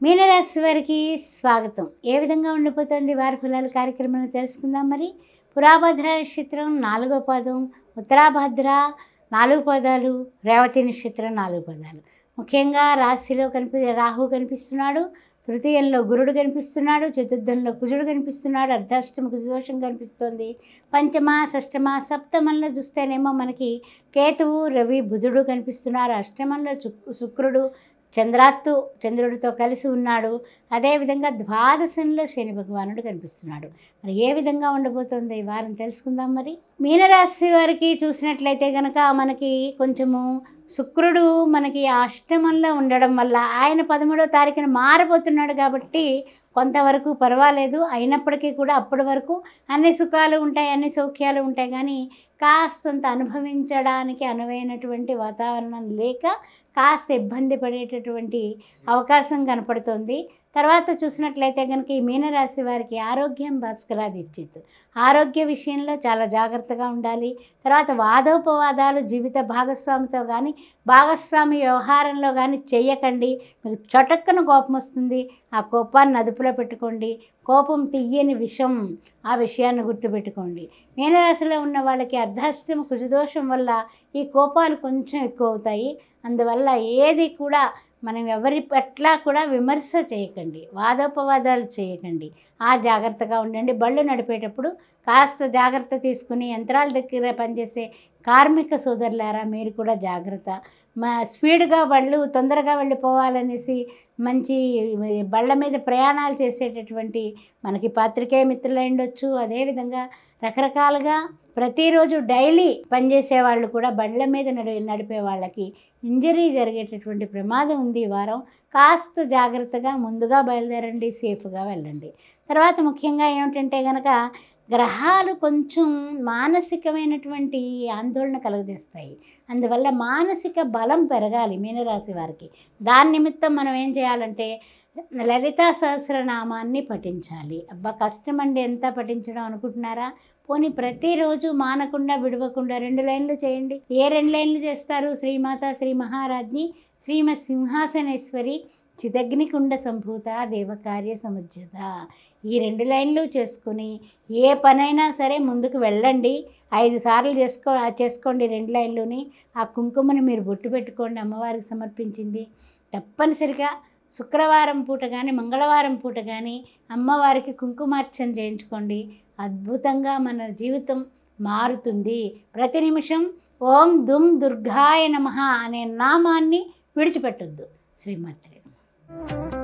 మీనరాశి వారికి స్వాగతం. ఏ విధంగా ఉండిపోతుంది వారి ఫలాలు కార్యక్రమాన్ని తెలుసుకుందాం. మరి పురాభద్ర నక్షత్రం 4వ పాదం, ఉత్తరాభద్ర 4 పదాలు, రేవతి నక్షత్రం 4 పదాలు. ముఖ్యంగా రాశిలో రాహు కనిపిస్తున్నాడు, తృతీయంలో గురుడు కనిపిస్తున్నాడు, చతుర్థంలో కుజుడు కనిపిస్తున్నాడు, అర్ధాష్టమ కుజదోషం కనిపిస్తుంది. పంచమ షష్టమ సప్తమంలో చూస్తేనేమో మనకి కేతువు రవి బుధుడు కనిపిస్తున్నారు. అష్టమంలో శుక్రుడు చంద్రుడితో కలిసి ఉన్నాడు. అదేవిధంగా ద్వాదశంలో శని భగవానుడు కనిపిస్తున్నాడు. మరి ఏ విధంగా ఉండబోతుంది ఈ వారం తెలుసుకుందాం. మరి మీనరాశి వారికి చూసినట్లయితే కనుక మనకి కొంచెము శుక్రుడు మనకి అష్టమంలో ఉండడం వల్ల ఆయన 13వ తారీఖున మారబోతున్నాడు కాబట్టి కొంతవరకు పర్వాలేదు. అయినప్పటికీ కూడా అప్పటి వరకు అన్ని సుఖాలు ఉంటాయి, అన్ని సౌఖ్యాలు ఉంటాయి, కానీ కాస్తంత అనుభవించడానికి అనువైనటువంటి వాతావరణం లేక కాస్త ఇబ్బంది పడేటటువంటి అవకాశం కనపడుతుంది. తర్వాత చూసినట్లయితే కనుక ఈ మీనరాశి వారికి ఆరోగ్యం భాస్కరాదిచ్చేత్, ఆరోగ్య విషయంలో చాలా జాగ్రత్తగా ఉండాలి. తర్వాత వాదోపవాదాలు జీవిత భాగస్వామితో కానీ భాగస్వామి వ్యవహారంలో కానీ చెయ్యకండి. మీకు చటుక్కున కోపం వస్తుంది, ఆ కోపాన్ని అదుపులో పెట్టుకోండి. కోపం తీయని విషం, ఆ విషయాన్ని గుర్తుపెట్టుకోండి. మీనరాశిలో ఉన్న వాళ్ళకి అర్ధాష్టమ కుజదోషం వల్ల ఈ కోపాలు కొంచెం ఎక్కువ అవుతాయి. అందువల్ల ఏది కూడా మనం ఎవరి పట్ల కూడా విమర్శ చేయకండి, వాదోపవాదాలు చేయకండి. జాగ్రత్తగా ఉండండి. బళ్ళు నడిపేటప్పుడు కాస్త జాగ్రత్త తీసుకుని, యంత్రాల దగ్గర పనిచేసే కార్మిక సోదరులారా మీరు కూడా జాగ్రత్త. స్పీడ్గా బళ్ళు తొందరగా వెళ్ళిపోవాలనేసి మంచి బళ్ళ మీద ప్రయాణాలు చేసేటటువంటి మనకి పాత్రికేయ మిత్రులు ఉండొచ్చు. అదేవిధంగా రకరకాలుగా ప్రతిరోజు డైలీ పనిచేసే వాళ్ళు కూడా బండ్ల మీద నడిపే వాళ్ళకి ఇంజరీ జరిగేటటువంటి ప్రమాదం ఉంది ఈ వారం. కాస్త జాగ్రత్తగా ముందుగా బయలుదేరండి, సేఫ్గా వెళ్ళండి. తర్వాత ముఖ్యంగా ఏమిటంటే కనుక గ్రహాలు కొంచెం మానసికమైనటువంటి ఆందోళన కలుగజేస్తాయి. అందువల్ల మానసిక బలం పెరగాలి మీనరాశి వారికి. దాని నిమిత్తం మనం ఏం చేయాలంటే లలితా సహస్రనామాన్ని పఠించాలి. అబ్బా కష్టమండి ఎంత పఠించడం అనుకుంటున్నారా? పోనీ ప్రతిరోజు మానకుండా విడవకుండా 2 లైన్లు చేయండి. ఏ 2 లైన్లు చేస్తారు? శ్రీమాత శ్రీ మహారాజ్ని శ్రీమత్ సింహాసనేశ్వరి చిదగ్నికుండ సంభూత దేవకార్య సముజ్జత. ఈ 2 లైన్లు చేసుకుని ఏ పనైనా సరే ముందుకు వెళ్ళండి. 5 సార్లు చేసుకోండి 2 లైన్లుని. ఆ కుంకుమని మీరు బొట్టు పెట్టుకోండి, అమ్మవారికి సమర్పించింది. తప్పనిసరిగా శుక్రవారం పూట కానీ మంగళవారం పూట కానీ అమ్మవారికి కుంకుమార్చన చేయించుకోండి. అద్భుతంగా మన జీవితం మారుతుంది. ప్రతి నిమిషం ఓం దుమ్ దుర్గాయ నమః అనే నామాన్ని విడిచిపెట్టొద్దు. శ్రీమాత్రే నమః.